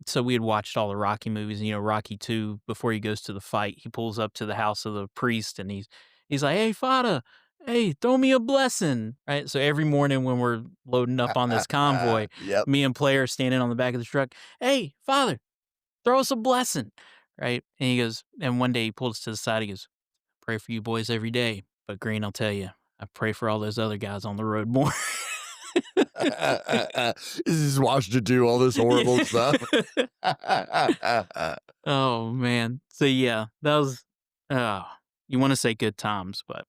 So we had watched all the Rocky movies, and Rocky 2, before he goes to the fight, he pulls up to the house of the priest and he's like, "Hey, Fada, hey, throw me a blessing," right? So every morning when we're loading up on this convoy, Yep. me and player standing on the back of the truck, "Hey, Father, throw us a blessing," right? And he goes, and one day he pulled us to the side. He goes, "Pray for you boys every day, but Green, I'll tell you, I pray for all those other guys on the road more." This is watching you do all this horrible stuff. Oh man. So yeah, that was you want to say good times, but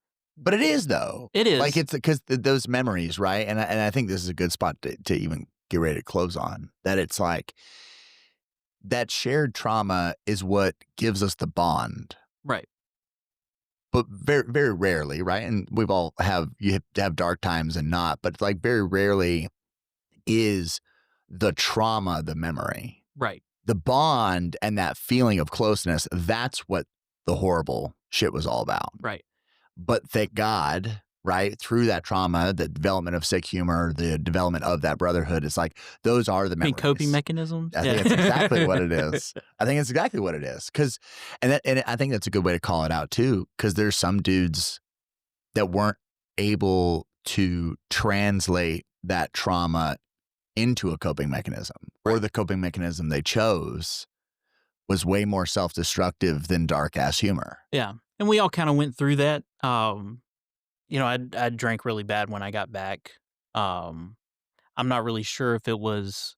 it is though. It is. Like it's because those memories, right? And I think this is a good spot to even get ready to close on. That it's like that shared trauma is what gives us the bond. Right. But very, very rarely, right? And we've all you have to have dark times and not, but like very rarely is the trauma the memory. Right. The bond and that feeling of closeness, that's what the horrible shit was all about. Right. But thank God, right, through that trauma, the development of sick humor, the development of that brotherhood, it's like those are the memories. Coping mechanisms? I think that's exactly what it is. I think it's exactly what it is. And I think that's a good way to call it out too, because there's some dudes that weren't able to translate that trauma into a coping mechanism, or the coping mechanism they chose was way more self-destructive than dark-ass humor. Yeah. And we all kind of went through that. I drank really bad when I got back. I'm not really sure if it was,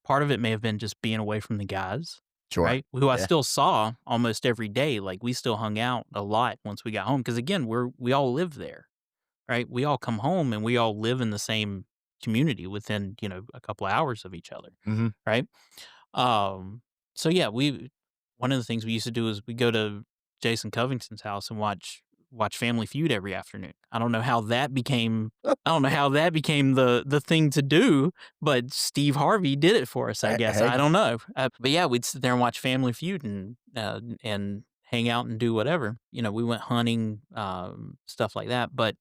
part of it may have been just being away from the guys, Sure. right? Who I still saw almost every day. Like we still hung out a lot once we got home. Because again, we all lived there, right? We all come home and we all live in the same community within, a couple of hours of each other, Hmm. right? Um, so yeah, one of the things we used to do is we go to Jason Covington's house and watch Family Feud every afternoon. I don't know how that became the thing to do, but Steve Harvey did it for us, I guess. Hey, I don't know. But yeah, we'd sit there and watch Family Feud and hang out and do whatever. We went hunting, stuff like that. But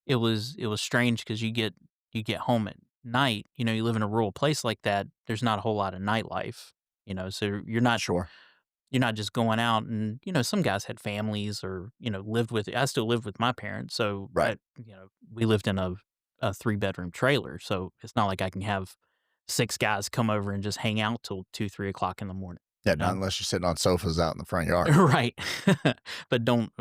it was strange because you get home at night. You live in a rural place like that. There's not a whole lot of nightlife. So sure. you're not just going out and, some guys had families or, I still lived with my parents. So, Right. we lived in a 3-bedroom trailer. So it's not like I can have 6 guys come over and just hang out till 2, 3 o'clock in the morning. Yeah, you not know? unless you're sitting on sofas out in the front yard. Right. But don't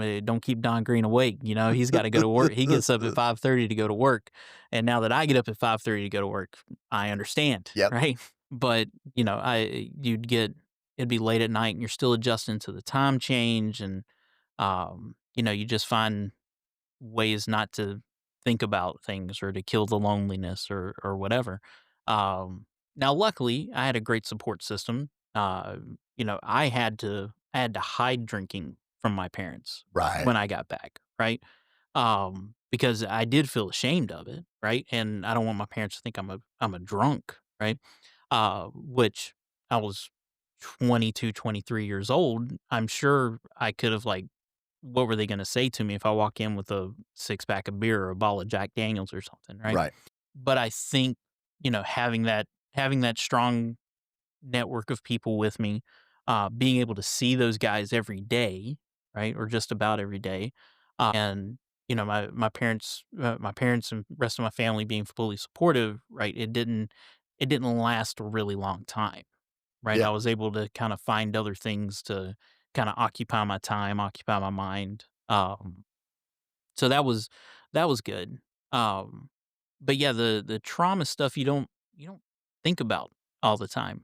keep Don Green awake. He's got to go to work. He gets up at 5:30 to go to work. And now that I get up at 5:30 to go to work, I understand. Yep. Right. But, it'd be late at night and you're still adjusting to the time change. And, you just find ways not to think about things or to kill the loneliness or whatever. Now, luckily, I had a great support system. I had to hide drinking from my parents Right. when I got back, right? Because I did feel ashamed of it, right? And I don't want my parents to think I'm a drunk, right? Which I was 22, 23 years old. I'm sure I could have what were they going to say to me if I walk in with a 6-pack of beer or a bottle of Jack Daniels or something, right? Right. But I think, having that strong network of people with me, being able to see those guys every day, right, or just about every day, and my parents and rest of my family being fully supportive, right, it didn't last a really long time, right. Yeah. I was able to kind of find other things to kind of occupy my time, occupy my mind. So that was good. Um, but yeah, the trauma stuff you don't think about all the time.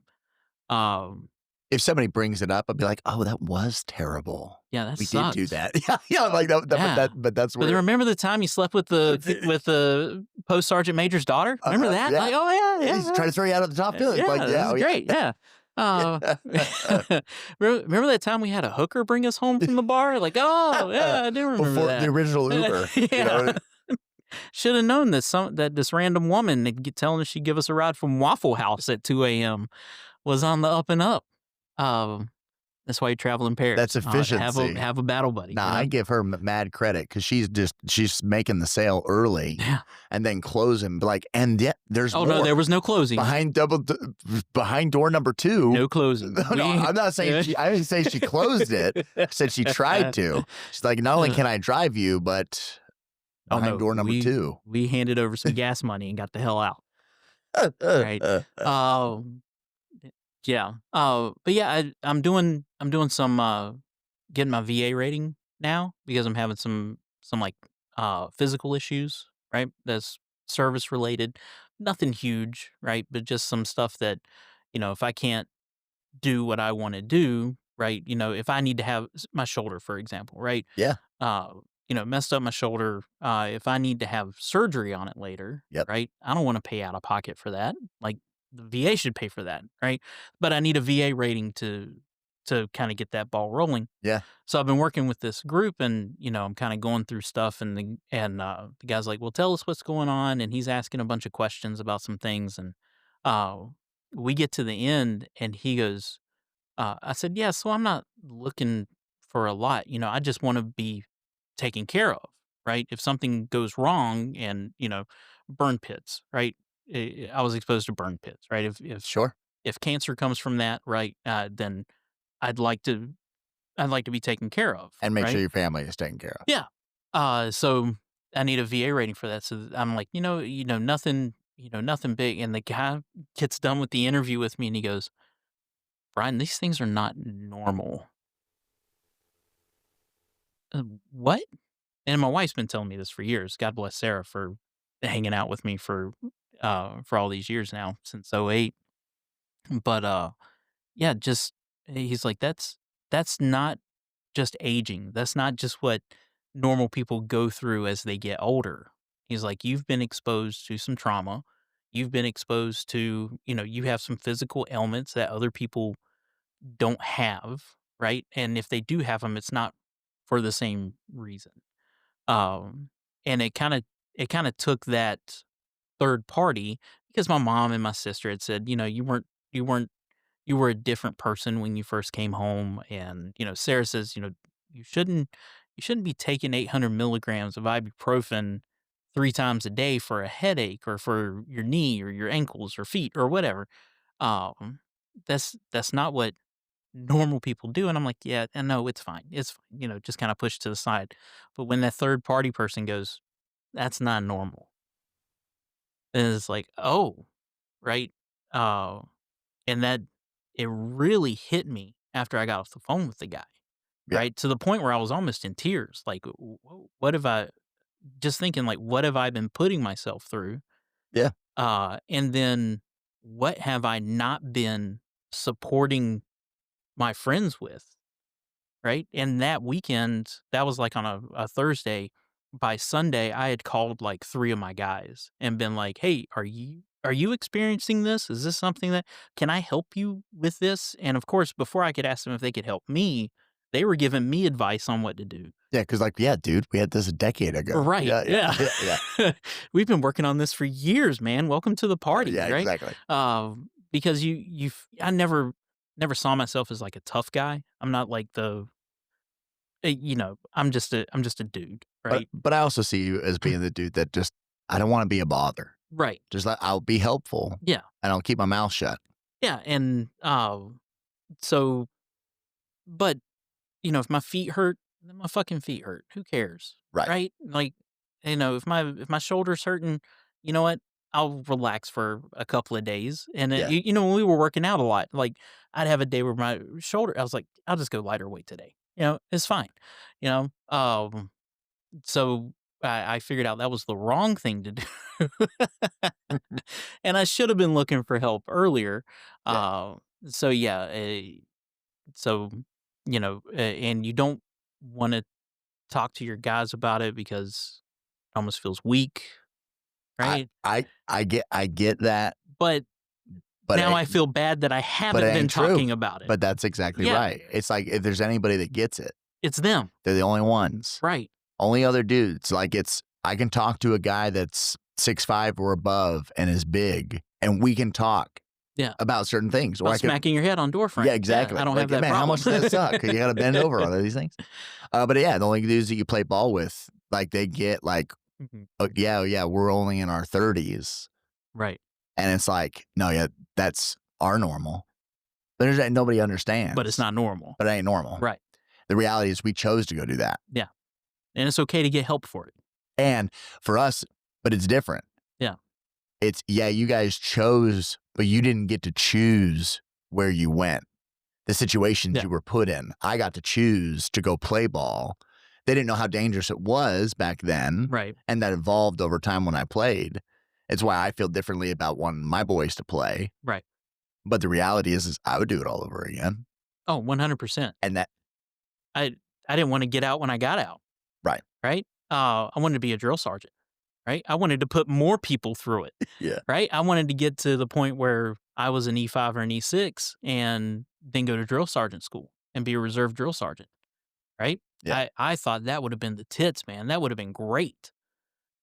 Um, If somebody brings it up, I'll be like, "Oh, that was terrible. yeah, that We did do sucks. that." Yeah, yeah, like Yeah. but that's But then where remember the time you slept with the post sergeant major's daughter? Remember that? yeah. Like, oh yeah, He's yeah. trying to throw you out of the top building. Yeah, Like, this yeah, is oh, great. yeah. Yeah. Uh, remember that time we had a hooker bring us home from the bar? Like, oh yeah, I do remember Before the that. original Uber. You know? Yeah. Should have known that this random woman telling us she'd give us a ride from Waffle House at 2 a.m. was on the up and up. Um, that's why you travel in pairs. That's efficiency. Have a battle buddy. Nah, I give her mad credit because she's making the sale early Yeah. and then closing. Like, and yet there's Oh more. no, there was no closing. behind door number 2. No closing. No, I'm not saying I didn't say she closed it. I said she tried to. She's like, not only can I drive you, but Oh, behind no, door number 2. We handed over some gas money and got the hell out. Right. Yeah. But yeah, I'm doing some getting my VA rating now because I'm having some physical issues, right? That's service related. Nothing huge, right? But just some stuff that, if I can't do what I want to do, right? If I need to have my shoulder, for example, right? Yeah. Messed up my shoulder. If I need to have surgery on it later, Yep. right? I don't want to pay out of pocket for that. Like the VA should pay for that, right? But I need a VA rating to kind of get that ball rolling. Yeah. So I've been working with this group, and I'm kind of going through stuff, and the guy's like, "Well, tell us what's going on," and he's asking a bunch of questions about some things, and we get to the end, and he goes, I said, "Yeah, so I'm not looking for a lot. I just want to be taken care of, right? If something goes wrong and, burn pits, right? I was exposed to burn pits, right? Sure. If cancer comes from that, right, then I'd like to be taken care of, And make right? sure your family is taken care of. Yeah. So I need a VA rating for that. So I'm like, nothing, nothing big. And the guy gets done with the interview with me, and he goes, "Brian, these things are not normal." What? And my wife's been telling me this for years. God bless Sarah for hanging out with me for all these years now, since '08. But yeah, just he's like, that's not just aging. That's not just what normal people go through as they get older, He's like, you've been exposed to some trauma. You've been exposed to, you have some physical ailments that other people don't have, right? And if they do have them, it's not for the same reason. Um, and it kind of took that third party because my mom and my sister had said, you were a different person when you first came home. And, Sarah says, you shouldn't, you shouldn't be taking 800 milligrams of ibuprofen 3 times a day for a headache or for your knee or your ankles or feet or whatever. Um, that's not what normal people do. And I'm like, yeah, and no, it's fine. It's fine. Just kind of push to the side. But when that third party person goes, that's not normal. And it's like, oh, right. Uh, and that it really hit me after I got off the phone with the guy, Yeah. right? To the point where I was almost in tears. Like, what have I just thinking, like, what have I been putting myself through? Yeah. And then what have I not been supporting my friends with? Right. And that weekend, that was like on a Thursday. By Sunday, I had called like 3 of my guys and been like, hey, are you experiencing this? Is this something that can I help you with this? And of course, before I could ask them if they could help me, they were giving me advice on what to do. Yeah, because yeah, dude, we had this a decade ago. Right. Yeah. We've been working on this for years, man. Welcome to the party. Yeah, right? exactly. Because I never saw myself as like a tough guy. I'm not like I'm just a dude, right? But I also see you as being the dude that just, I don't want to be a bother. Right. Just I'll be helpful. Yeah. And I'll keep my mouth shut. Yeah. And so, but if my feet hurt, then my fucking feet hurt. Who cares? Right. Right. Like, if my shoulder's hurting, you know what? I'll relax for a couple of days. And Yeah. when we were working out a lot, like I'd have a day where my shoulder, I was like, I'll just go lighter weight today. It's fine. So I figured out that was the wrong thing to do. And I should have been looking for help earlier. Yeah. So yeah, and you don't want to talk to your guys about it because it almost feels weak, right? I get that. But now I feel bad that I haven't been ain't true. talking about it. But that's exactly Yeah. right. It's like if there's anybody that gets it, It's them, they're the only ones. right? Only other dudes. Like I can talk to a guy that's 6'5" or above and is big, and we can talk about certain things. Or About smacking your head on door frames. Yeah, exactly. I don't Like, have that man, problem. how much does that suck? 'Cause you got to bend over on these things. But yeah, the only dudes that you play ball with, like they get like, Mhm. yeah, we're only in our 30s. Right. And it's like, no, yeah, that's our normal. But nobody understands. But it's not normal. But it ain't normal. Right. The reality is we chose to go do that. And it's okay to get help for it. And for us, but it's different. Yeah. You guys chose, but you didn't get to choose where you went. The situations you were put in. I got to choose to go play ball. They didn't know how dangerous it was back then. Right. And that evolved over time when I played. It's why I feel differently about wanting my boys to play. Right. But the reality is I would do it all over again. Oh, 100%. And that I didn't want to get out when I got out. Right. Right. I wanted to be a drill sergeant. Right. I wanted to put more people through it. Yeah. Right. I wanted to get to the point where I was an E5 or an E6 and then go to drill sergeant school and be a reserve drill sergeant. Right. Yeah. I thought that would have been the tits, man. That would have been great.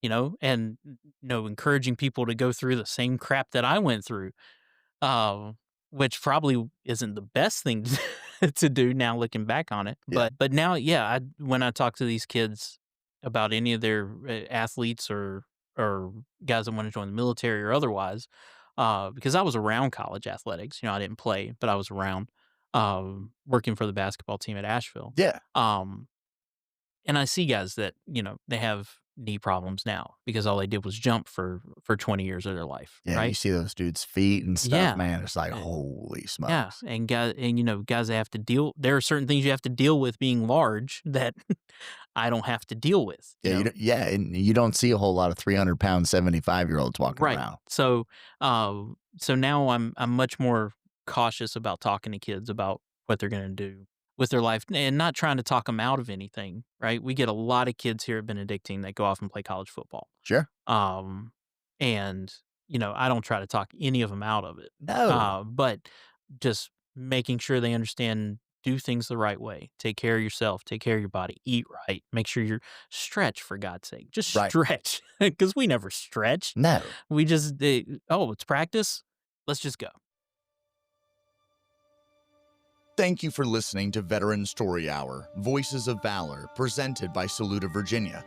And encouraging people to go through the same crap that I went through, which probably isn't the best thing to do now looking back on it. Yeah. But now, when I talk to these kids about any of their athletes or guys that want to join the military or otherwise, because I was around college athletics. I didn't play, but I was around working for the basketball team at Asheville. Yeah. And I see guys that, they have knee problems now because all they did was jump for 20 years of their life. Yeah. Right. You see those dudes' feet and stuff, Yeah. man. It's like, holy smokes. Yeah. And guys that have to there are certain things you have to deal with being large that I don't have to deal with. And you don't see a whole lot of 300-pound 75-year-olds walking Right. around. So now I'm much more cautious about talking to kids about what they're going to do with their life and not trying to talk them out of anything, right? We get a lot of kids here at Benedictine that go off and play college football. Sure. And, I don't try to talk any of them out of it. No. But just making sure they understand, do things the right way. Take care of yourself, take care of your body, eat right, make sure you're stretch for God's sake. Just Right. stretch because we never stretch. No. We just, it's practice. Let's just go. Thank you for listening to Veteran Story Hour, Voices of Valor, presented by Saluda, Virginia.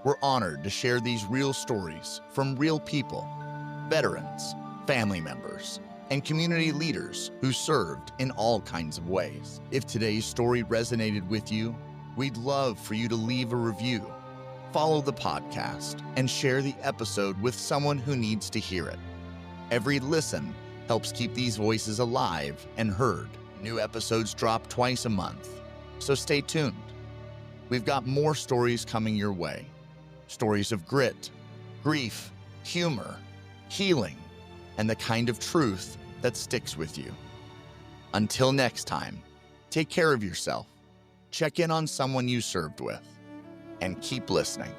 We're honored to share these real stories from real people, veterans, family members, and community leaders who served in all kinds of ways. If today's story resonated with you, we'd love for you to leave a review, follow the podcast, and share the episode with someone who needs to hear it. Every listen helps keep these voices alive and heard. New episodes drop twice a month, so stay tuned. We've got more stories coming your way. Stories of grit, grief, humor, healing, and the kind of truth that sticks with you. Until next time, take care of yourself, check in on someone you served with, and keep listening.